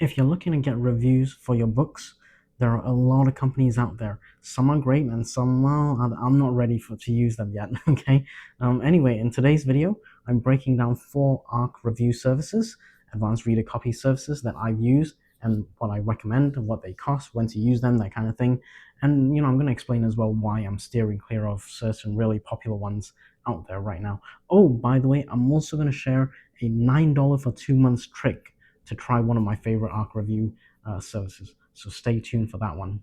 if you're looking to get reviews for your books, there are a lot of companies out there. Some are great and some, well, I'm not ready to use them yet. Okay. Anyway, in today's video, I'm breaking down 4 ARC review services, advanced reader copy services that I've used and what I recommend, what they cost, when to use them, that kind of thing. And I'm going to explain as well why I'm steering clear of certain really popular ones out there right now. Oh, by the way, I'm also going to share a $9 for 2 months trick to try one of my favorite ARC review services. So stay tuned for that one.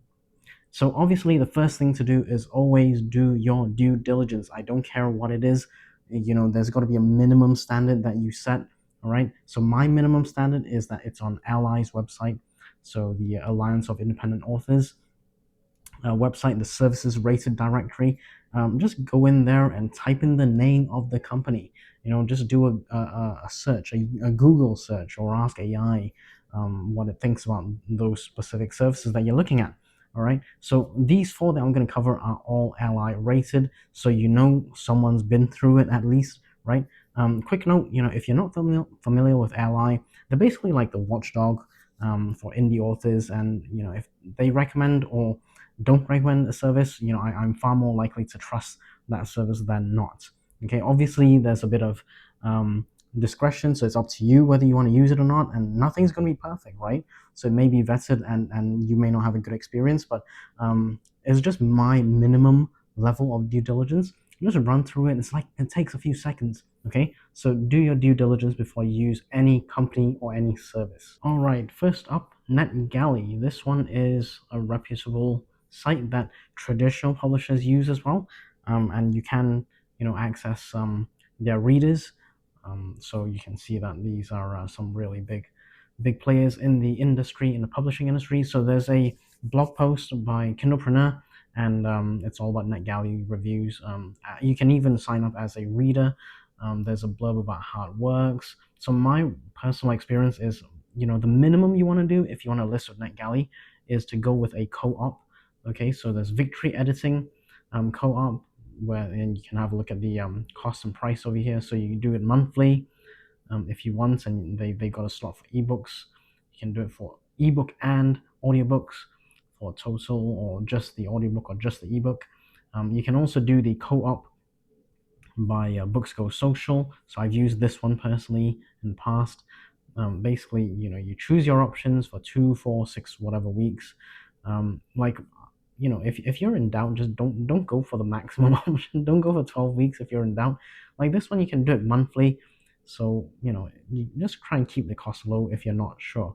So obviously the first thing to do is always do your due diligence. I don't care what it is. There's got to be a minimum standard that you set. All right. So my minimum standard is that it's on ALLI's website. So the Alliance of Independent Authors website, the services rated directory. Just go in there and type in the name of the company. Just do a search, a Google search, or ask AI what it thinks about those specific services that you're looking at. All right. So these 4 that I'm going to cover are all Ally rated, so someone's been through it at least, right? Quick note, if you're not familiar with Ally, they're basically like the watchdog for indie authors, and if they recommend or don't recommend a service, I'm far more likely to trust that service than not. Okay, obviously there's a bit of discretion, so it's up to you whether you want to use it or not, and nothing's going to be perfect, right? So it may be vetted and you may not have a good experience, but it's just my minimum level of due diligence. You just run through it. It's like it takes a few seconds. Okay, so do your due diligence before you use any company or any service. All right, first up, NetGalley. This one is a reputable site that traditional publishers use as well, and you can access their readers. So you can see that these are some really big players in the industry, in the publishing industry. So there's a blog post by Kindlepreneur, and it's all about NetGalley reviews. You can even sign up as a reader. There's a blurb about how it works. So my personal experience is, the minimum you want to do if you want to list with NetGalley is to go with a co-op. Okay, so there's Victory Editing co-op, and you can have a look at the cost and price over here. So you can do it monthly if you want, and they got a slot for ebooks. You can do it for ebook and audiobooks for total, or just the audiobook or just the ebook. You can also do the co-op by Books Go Social. So I've used this one personally in the past. Basically, you choose your options for 2, 4, 6, whatever weeks. If you're in doubt, just don't go for the maximum option. Don't go for 12 weeks if you're in doubt. Like this one, you can do it monthly. So, you just try and keep the cost low if you're not sure.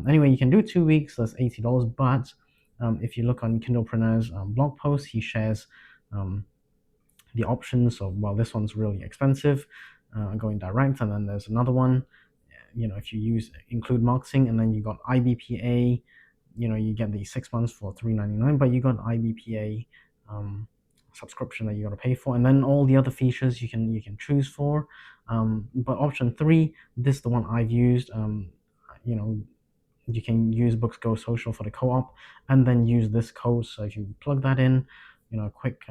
Anyway, you can do 2 weeks, that's $80. But if you look on Kindlepreneur's blog post, he shares the options. So, well, this one's really expensive, going direct. And then there's another one, if you include marketing, and then you got IBPA. You get the 6 months for $3.99, but you got IBPA subscription that you got to pay for, and then all the other features you can choose for. But option 3, this is the one I've used. You can use Books Go Social for the co-op, and then use this code. So if you plug that in, a quick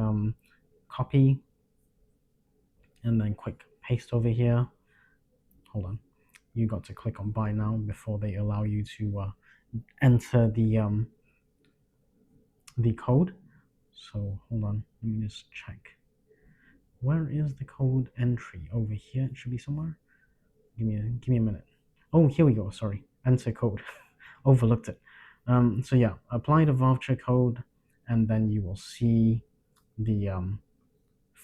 copy, and then quick paste over here. Hold on, you got to click on buy now before they allow you to enter the code. So hold on, let me just check. Where is the code entry? Over here, it should be somewhere. Give me a minute. Oh, here we go. Sorry, enter code. Overlooked it. So yeah, apply the voucher code, and then you will see the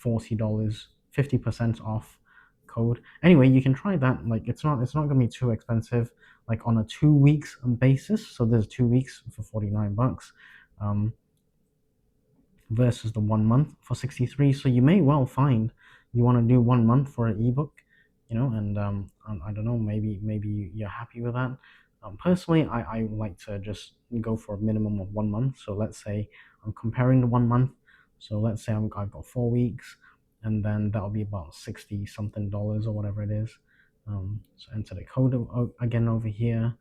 $40, 50% off code. Anyway, you can try that. Like it's not gonna be too expensive. Like on a 2 weeks basis. So there's 2 weeks for $49. Versus the 1 month for 63. So you may well find you want to do 1 month for an ebook, and I don't know, maybe you're happy with that. Personally, I like to just go for a minimum of 1 month. So let's say I'm comparing the 1 month. So let's say I've got 4 weeks, and then that'll be about 60 something dollars or whatever it is. So enter the code again over here,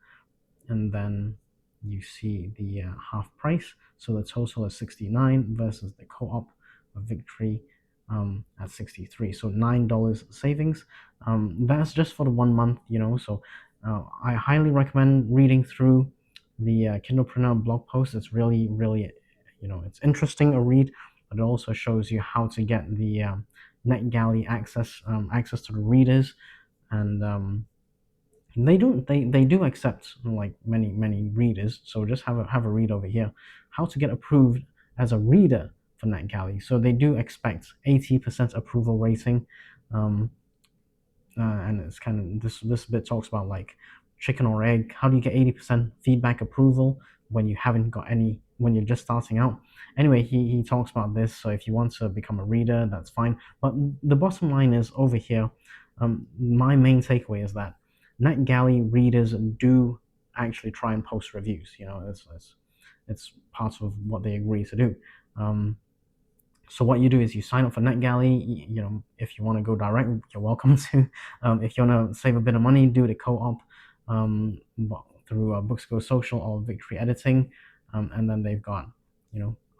and then you see the half price. So the total is 69 versus the co-op of Victory at 63. So $9 savings. That's just for the 1 month, So I highly recommend reading through the Kindlepreneur blog post. It's really, really, it's interesting a read, but it also shows you how to get the NetGalley access to the readers, and they do accept like many readers. So just have a read over here, how to get approved as a reader for NetGalley. So they do expect 80% approval rating. Um, and it's kind of this bit talks about like chicken or egg. How do you get 80% feedback approval when you haven't got any, when you're just starting out? Anyway, he talks about this. So if you want to become a reader, that's fine. But the bottom line is over here. My main takeaway is that NetGalley readers do actually try and post reviews. It's part of what they agree to do. So what you do is you sign up for NetGalley. If you want to go direct, you're welcome to. If you want to save a bit of money, do the co-op through Books Go Social or Victory Editing, and then they've got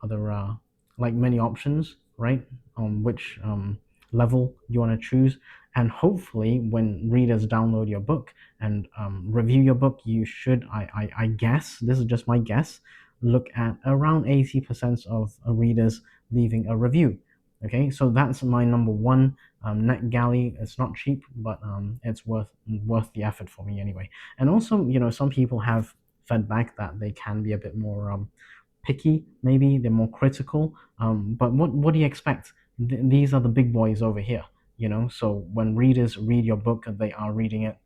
other like many options, right? On which level you want to choose, and hopefully when readers download your book and review your book, you should, I guess, this is just my guess, look at around 80% of readers leaving a review. Okay, so that's my number one. NetGalley, it's not cheap, but it's worth the effort for me anyway. And also, some people have fed back that they can be a bit more picky, maybe they're more critical. But what do you expect? These are the big boys over here. So when readers read your book, they are reading it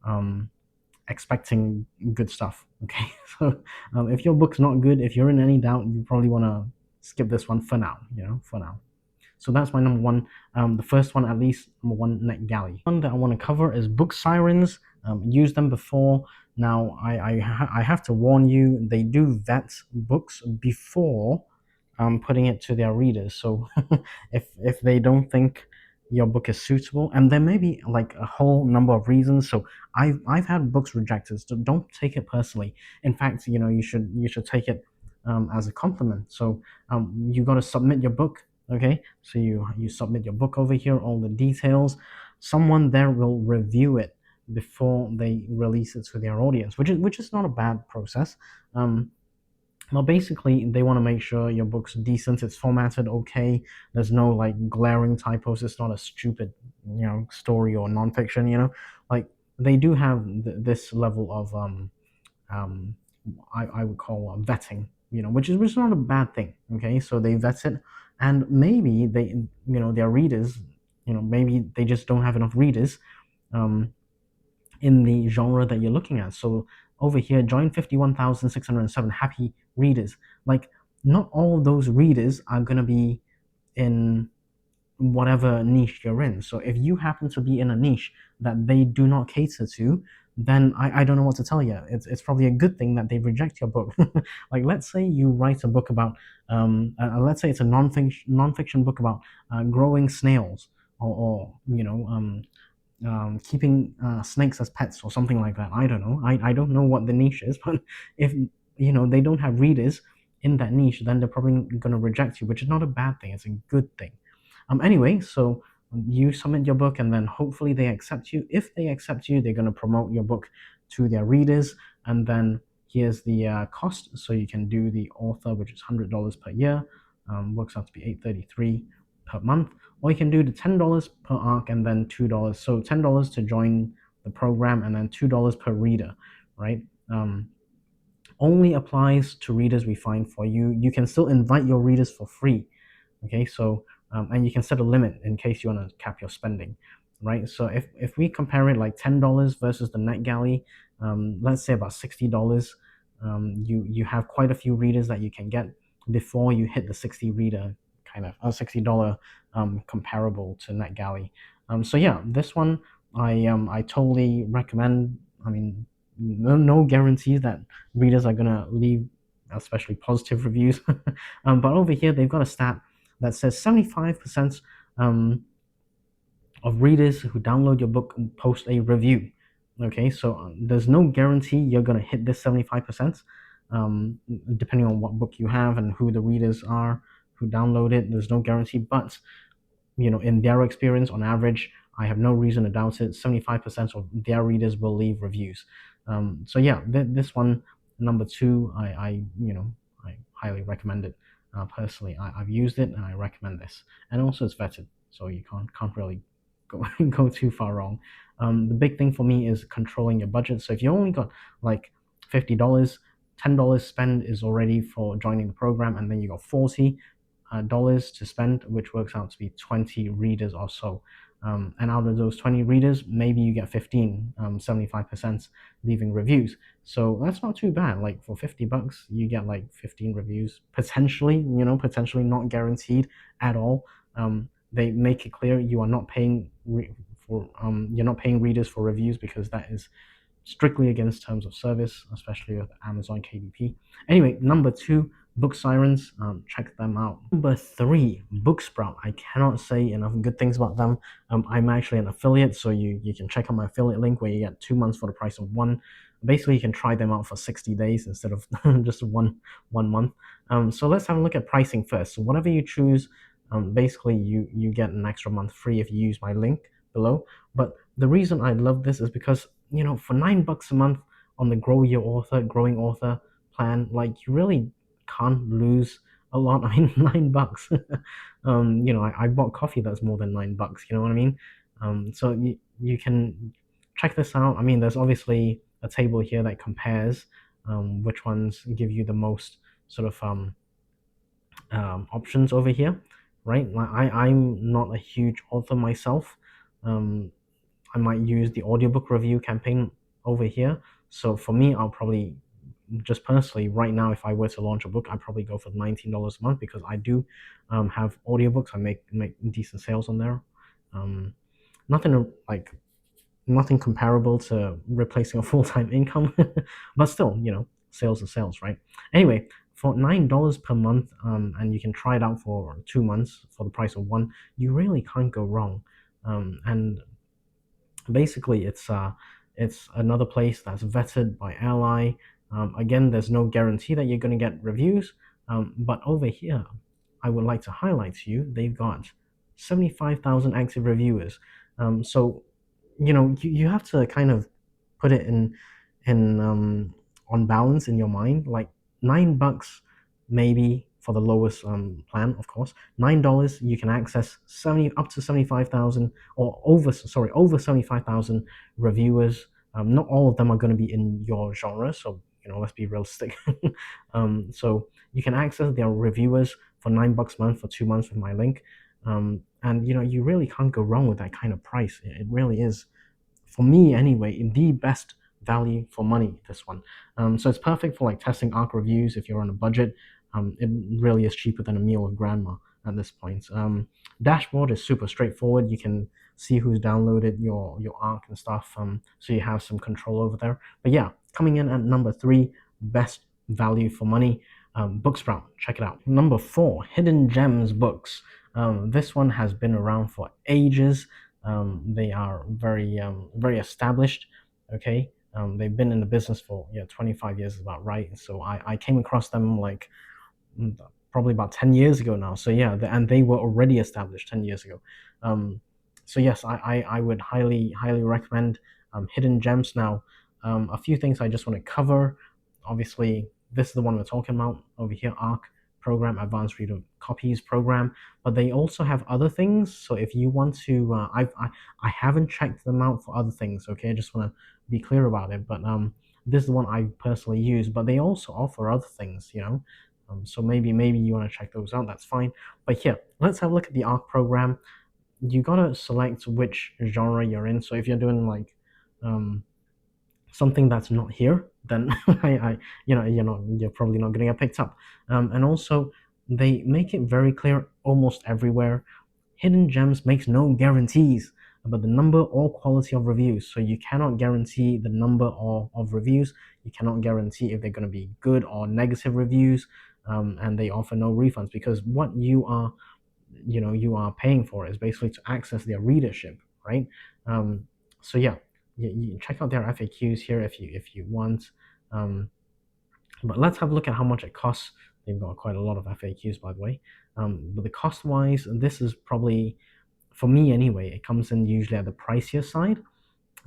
um, expecting good stuff. Okay, so if your book's not good, if you're in any doubt, you probably want to skip this one for now. For now. So that's my number one. The first one, at least, number one, NetGalley. One that I want to cover is Book Sirens. Used them before. Now, I have to warn you, they do vet books before putting it to their readers. So if they don't think your book is suitable, and there may be like a whole number of reasons. So I've had books rejected. So don't take it personally. In fact, you should take it as a compliment. So you got to submit your book. Okay, so you submit your book over here, all the details. Someone there will review it before they release it to their audience, which is not a bad process. Well, basically, they want to make sure your book's decent, it's formatted okay, there's no like glaring typos, it's not a stupid, story or nonfiction, like they do have this level of um, I would call vetting, which is not a bad thing. Okay, so they vet it, and maybe their readers, maybe they just don't have enough readers. Um, in the genre that you're looking at. So over here, join 51,607 happy readers. Like, not all those readers are going to be in whatever niche you're in. So if you happen to be in a niche that they do not cater to, then I don't know what to tell you. It's probably a good thing that they reject your book. Like, let's say you write a book about, let's say it's a nonfiction book about growing snails, or keeping snakes as pets or something like that. I don't know. I don't know what the niche is, but if they don't have readers in that niche, then they're probably going to reject you, which is not a bad thing. It's a good thing. Anyway, so you submit your book, and then hopefully they accept you. If they accept you, they're going to promote your book to their readers, and then here's the cost. So you can do the author, which is $100 per year. Works out to be $833 per month, or you can do the $10 per arc and then $2. So $10 to join the program, and then $2 per reader, right? Only applies to readers we find for you. You can still invite your readers for free. Okay, so and you can set a limit in case you want to cap your spending, right? So if we compare it like $10 versus the NetGalley, let's say about $60, you have quite a few readers that you can get before you hit the 60 reader kind of $60 comparable to NetGalley. So yeah, this one I totally recommend. I mean, no guarantees that readers are gonna leave especially positive reviews. But over here they've got a stat that says 75% of readers who download your book post a review. Okay, so there's no guarantee you're gonna hit this 75%. Depending on what book you have and who the readers are who download it, there's no guarantee. But in their experience, on average, I have no reason to doubt it. 75% of their readers will leave reviews. So yeah, this one, number two, I highly recommend it. Personally, I've used it and I recommend this. And also it's vetted, so you can't really go go too far wrong. The big thing for me is controlling your budget. So if you only got like $50, $10 spend is already for joining the program, and then you got 40 dollars to spend, which works out to be 20 readers or so. And out of those 20 readers, maybe you get 15, 75% leaving reviews. So that's not too bad. Like for $50, you get like 15 reviews, potentially, potentially not guaranteed at all. They make it clear you are not paying you're not paying readers for reviews, because that is strictly against terms of service, especially with Amazon KDP. Anyway, number two, Book Sirens. Check them out. Number three, Booksprout. I cannot say enough good things about them. I'm actually an affiliate, so you can check out my affiliate link where you get 2 months for the price of one. Basically, you can try them out for 60 days instead of just one month. So let's have a look at pricing first. So whatever you choose, basically you get an extra month free if you use my link below. But the reason I love this is because, for $9 a month on the growing author plan, like, you really can't lose a lot. I mean, $9. I bought coffee that's more than $9. You know what I mean? So you can check this out. I mean, there's obviously a table here that compares which ones give you the most sort of options over here, right? Like I'm not a huge author myself. Um, I might use the audiobook review campaign over here. So for me, I'll probably just personally right now, if I were to launch a book, I'd probably go for $19 a month, because I do have audiobooks. I make decent sales on there. Um, nothing like nothing comparable to replacing a full-time income, but still, sales are sales, right? Anyway, for $9 per month, and you can try it out for 2 months for the price of one, you really can't go wrong. And basically, it's another place that's vetted by Ally. Again, there's no guarantee that you're going to get reviews, but over here, I would like to highlight to you, they've got 75,000 active reviewers. So you have to kind of put it in on balance in your mind. Like $9 maybe for the lowest plan, of course. $9 you can access 70 up to 75,000 or over 75,000 reviewers. Not all of them are going to be in your genre, so let's be realistic. So you can access their reviewers for $9 a month for 2 months with my link. And you really can't go wrong with that kind of price. It really is, for me anyway, the best value for money, this one. So it's perfect for like testing ARC reviews if you're on a budget. It really is cheaper than a meal with grandma at this point. Dashboard is super straightforward. You can see who's downloaded your ARC and stuff, so you have some control over there. But yeah, coming in at number three, best value for money, Booksprout. Check it out. Number four, Hidden Gems Books. This one has been around for ages. They are very established. Okay, they've been in the business for 25 years is about right. So I came across them like probably about 10 years ago now. So yeah, and they were already established 10 years ago. So yes, I would highly recommend Hidden Gems. Now, a few things I just want to cover. Obviously, this is the one we're talking about over here, ARC program, Advanced Reader Copies program, but they also have other things. So if you want to, I haven't checked them out for other things. Okay, I just want to be clear about it. But this is the one I personally use. But they also offer other things, so maybe you want to check those out. That's fine. But here, let's have a look at the ARC program. You gotta select which genre you're in. So if you're doing like something that's not here, then you're probably not gonna get picked up. And also, they make it very clear almost everywhere. Hidden Gems makes no guarantees about the number or quality of reviews. So you cannot guarantee the number of reviews. You cannot guarantee if they're going to be good or negative reviews. And they offer no refunds, because what you are paying for is basically to access their readership, right? So yeah, you check out their FAQs here if you want. But let's have a look at how much it costs. They've got quite a lot of FAQs, by the way. But the cost wise, this is probably for me anyway, it comes in usually at the pricier side.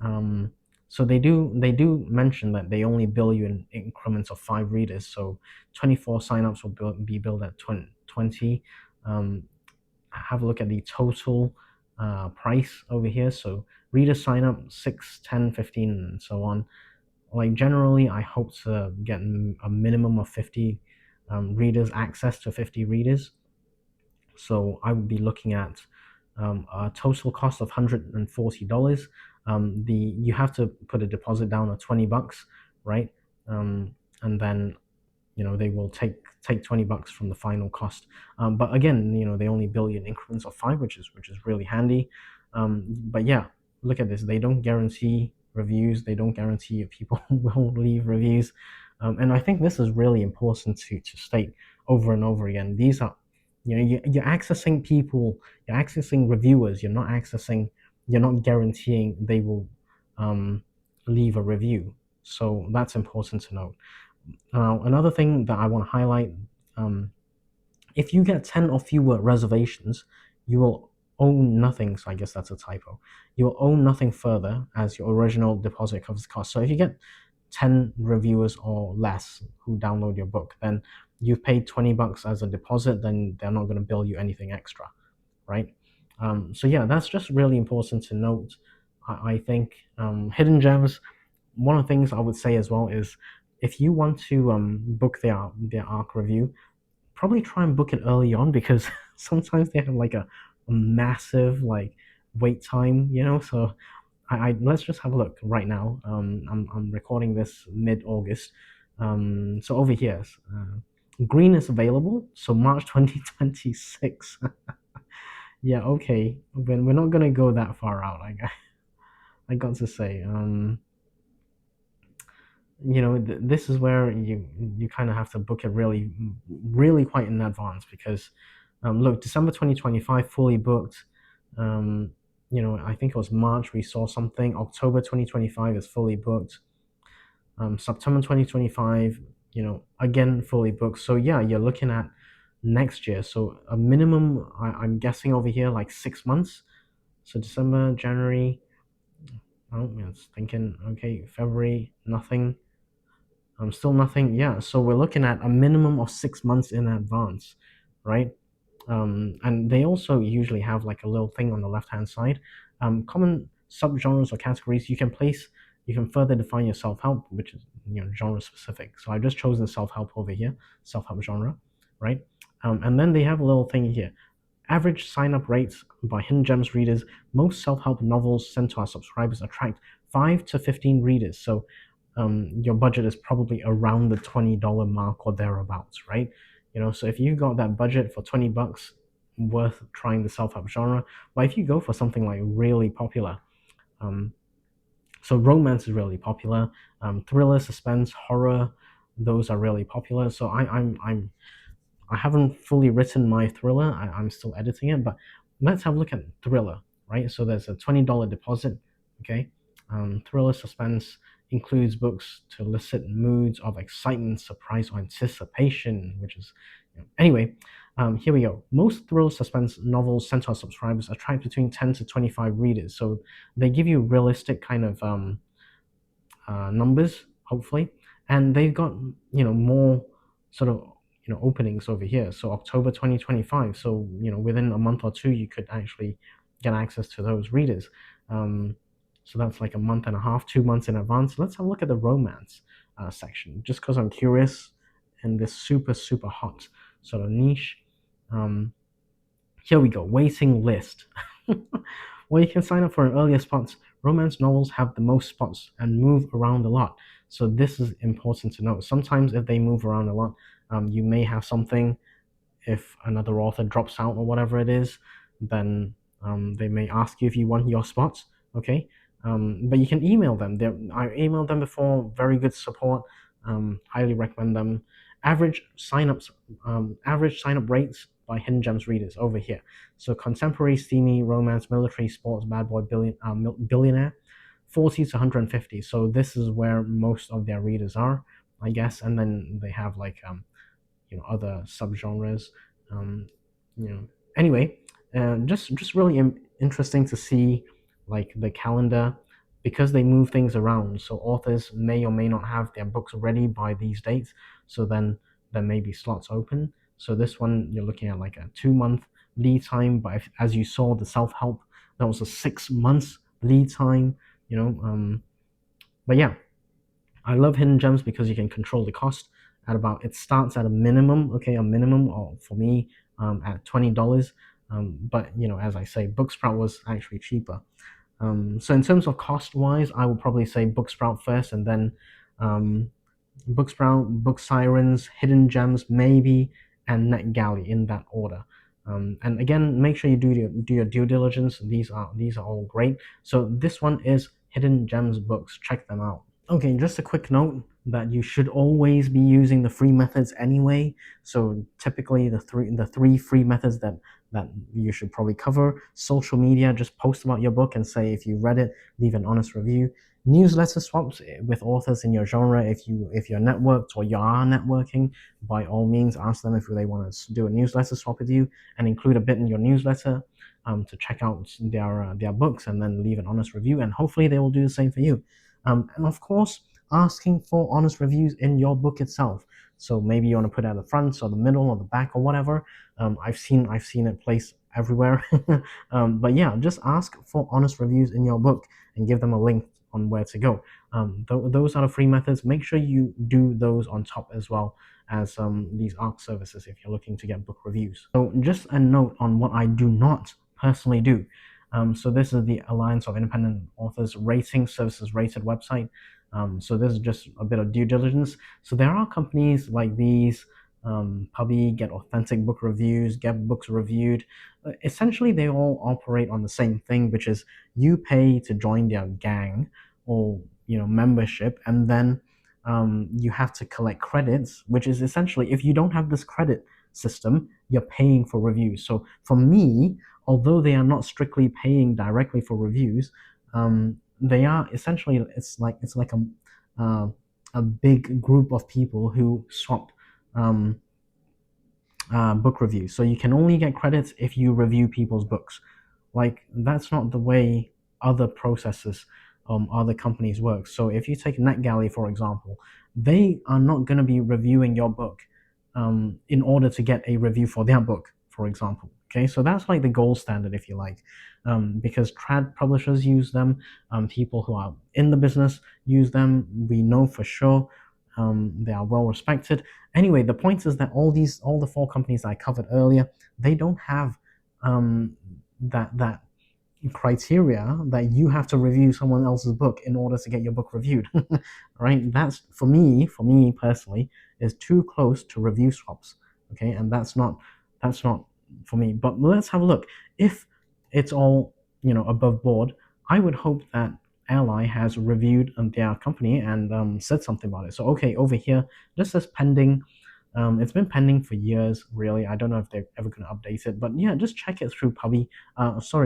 Um, so they do mention that they only bill you in increments of 5 readers. So 24 signups will be billed at 20. Um, have a look at the total price over here. So readers sign up 6, 10, 15, and so on. Like generally, I hope to get a minimum of 50 readers, access to 50 readers. So I would be looking at a total cost of $140. You have to put a deposit down of $20, right? And then they will take $20 from the final cost. But again, they only bill you in increments of 5, which is really handy. But yeah, look at this. They don't guarantee reviews. They don't guarantee if people will leave reviews. And I think this is really important to state over and over again. These are, you're accessing people, you're accessing reviewers. You're not guaranteeing they will leave a review. So that's important to note. Another thing that I want to highlight, if you get 10 or fewer reservations, you will own nothing. So I guess that's a typo. You will own nothing further as your original deposit covers the cost. So if you get 10 reviewers or less who download your book, then you've paid $20 as a deposit, then they're not going to bill you anything extra, right? So yeah, that's just really important to note. I think Hidden Gems, one of the things I would say as well is if you want to book their ARC review, probably try and book it early on, because sometimes they have like a massive like wait time, So I let's just have a look right now. I'm recording this mid-August. So over here, green is available, so March 2026. Yeah, okay. We're not gonna go that far out. I got to say, this is where you kind of have to book it really, really quite in advance, because look, December 2025 fully booked. I think it was March we saw something. October 2025 is fully booked. September 2025, again fully booked. So yeah, you're looking at next year. So a minimum, I'm guessing over here, like 6 months. So December, January. Oh, yeah, it's thinking, okay, February, nothing. Still nothing. Yeah, so we're looking at a minimum of 6 months in advance, right? And they also usually have like a little thing on the left-hand side. Common subgenres or categories you can further define your self-help, which is genre specific. So I've just chosen self-help over here, self-help genre, right? And then they have a little thing here. Average sign-up rates by Hidden Gems readers. Most self-help novels sent to our subscribers attract 5 to 15 readers. So your budget is probably around the $20 mark or thereabouts, right? So if you got that budget for $20, worth trying the self-help genre. But if you go for something like really popular, so romance is really popular, thriller, suspense, horror, those are really popular. So I haven't fully written my thriller. I'm still editing it, but let's have a look at thriller, right? So there's a $20 deposit, okay? Thriller suspense includes books to elicit moods of excitement, surprise, or anticipation, which is, anyway. Here we go. Most thriller suspense novels sent to our subscribers attract between 10 to 25 readers. So they give you realistic kind of numbers, hopefully, and they've got more sort of openings over here. So October 2025. So within a month or two, you could actually get access to those readers. So that's like a month and a half, 2 months in advance. Let's have a look at the romance section, just because I'm curious in this super super hot sort of niche. Here we go. Waiting list. Well, you can sign up for an earlier spot. Romance novels have the most spots and move around a lot. So this is important to note. Sometimes if they move around a lot, you may have something. If another author drops out or whatever it is, then they may ask you if you want your spots. Okay, but you can email them. I emailed them before. Very good support. Highly recommend them. Average signups, average sign-up rates by Hidden Gems readers over here. So contemporary, steamy, romance, military, sports, bad boy, billionaire, 40 to 150. So this is where most of their readers are, I guess. And then they have like other subgenres. Um, Anyway, just really interesting to see like the calendar because they move things around. So authors may or may not have their books ready by these dates. So then there may be slots open. So this one you're looking at like a 2 month lead time, but as you saw the self help, that was a 6 months lead time. You know, but yeah, I love hidden gems because you can control the cost at about it starts at a minimum, okay, a minimum of for me at $20. But you know, as I say, Booksprout was actually cheaper. So in terms of cost wise, I would probably say Booksprout first, and then um, Booksprout, Book Sirens, Hidden Gems, maybe, and NetGalley in that order. And again, make sure you do your due diligence. These are all great. So this one is Hidden Gems books. Check them out. Okay, just a quick note that you should always be using the free methods anyway. So typically the three free methods that you should probably cover: social media, just post about your book and say if you read it, leave an honest review. Newsletter swaps with authors in your genre. If you're networked or you are networking, by all means ask them if they want to do a newsletter swap with you and include a bit in your newsletter to check out their books and then leave an honest review, and hopefully they will do the same for you. And of course, asking for honest reviews in your book itself. So maybe you want to put it at the front or the middle or the back or whatever. I've seen it placed everywhere. But yeah, just ask for honest reviews in your book and give them a link on where to go. Those are the free methods. Make sure you do those on top as well as these ARC services if you're looking to get book reviews. So just a note on what I do not personally do. So this is the Alliance of Independent Authors Rating Services rated website. So this is just a bit of due diligence. So there are companies like these, Pubby, Get Authentic Book Reviews, Get Books Reviewed. Essentially, they all operate on the same thing, which is you pay to join their gang or membership, and then you have to collect credits, which is essentially if you don't have this credit system, you're paying for reviews. So for me, although they are not strictly paying directly for reviews, they are essentially it's like a big group of people who swap um, book reviews. So you can only get credits if you review people's books. Like that's not the way other processes, other companies work. So if you take NetGalley for example, they are not going to be reviewing your book in order to get a review for their book, for example. Okay, so that's like the gold standard, if you like, because trad publishers use them, people who are in the business use them. We know for sure they are well respected. Anyway, the point is that all the four companies I covered earlier, they don't have that criteria that you have to review someone else's book in order to get your book reviewed. Right? That's for me personally, is too close to review swaps. Okay, and that's not for me. But let's have a look. If it's all above board, I would hope that Ally has reviewed their company and said something about it. So okay, over here, this says pending. It's been pending for years, really. I don't know if they're ever going to update it, but yeah, just check it through Pubby.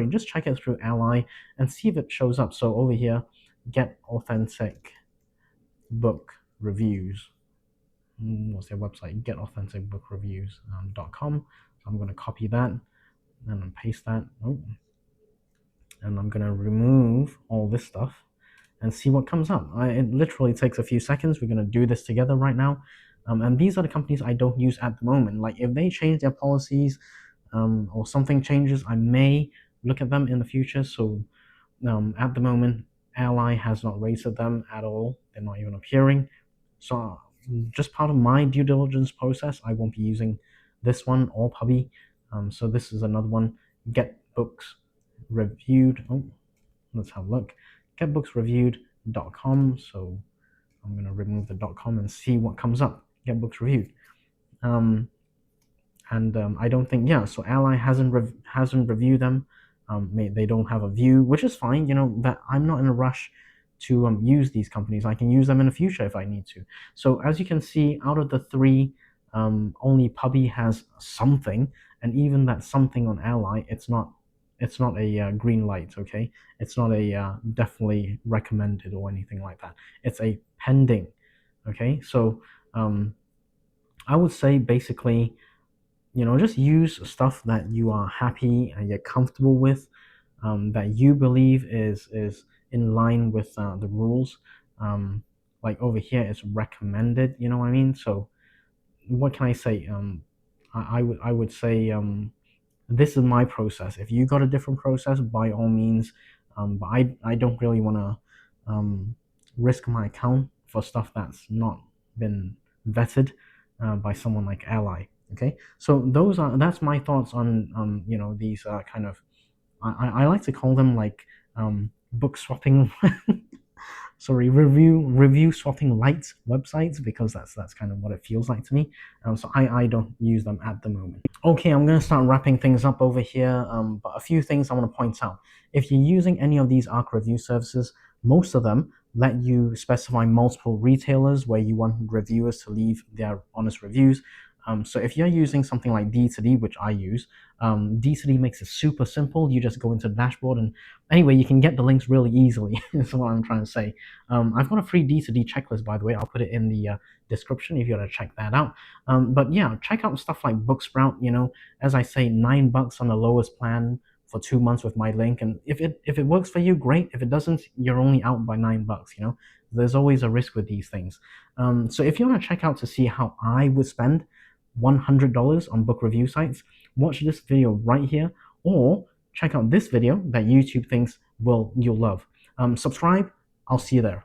Just check it through Ally and see if it shows up. So over here, get authentic book reviews. What's their website? Getauthenticbookreviews.com. So I'm going to copy that and paste that. Oh, and I'm going to remove all this stuff and see what comes up. It literally takes a few seconds. We're going to do this together right now. And these are the companies I don't use at the moment. Like if they change their policies or something changes, I may look at them in the future. So at the moment, Ally has not rated them at all. They're not even appearing. So just part of my due diligence process, I won't be using this one or Pubby. So this is another one. Get books reviewed. Oh, let's have a look. Getbooksreviewed.com. So I'm going to remove the .com and see what comes up. Get books reviewed. I don't think, yeah, so Ally hasn't reviewed them. They don't have a view, which is fine. That I'm not in a rush to use these companies. I can use them in the future if I need to. So as you can see, out of the three, only Pubby has something, and even that something on Ally, it's not a green light. Okay, it's not a definitely recommended or anything like that. It's a pending. Okay, so I would say basically just use stuff that you are happy and you're comfortable with, that you believe is in line with the rules. Um, like over here, it's recommended. You know what I mean? So what can I say? I would say this is my process. If you got a different process, by all means. But I don't really want to risk my account for stuff that's not been vetted by someone like Ally. Okay, so that's my thoughts on these kind of, I like to call them like book swapping sorry, review swapping light websites, because that's kind of what it feels like to me. So I don't use them at the moment. Okay, I'm gonna start wrapping things up over here. But a few things I want to point out. If you're using any of these ARC review services, most of them let you specify multiple retailers where you want reviewers to leave their honest reviews. So if you're using something like D2D, which I use, D2D makes it super simple. You just go into the dashboard, and anyway, you can get the links really easily. Is what I'm trying to say. I've got a free D2D checklist, by the way. I'll put it in the description if you want to check that out. But yeah, check out stuff like Booksprout. As I say, $9 on the lowest plan for 2 months with my link, and if it works for you, great. If it doesn't, you're only out by $9. There's always a risk with these things. So if you want to check out to see how I would spend $100 on book review sites, watch this video right here, or check out this video that YouTube thinks you'll love. Subscribe. I'll see you there.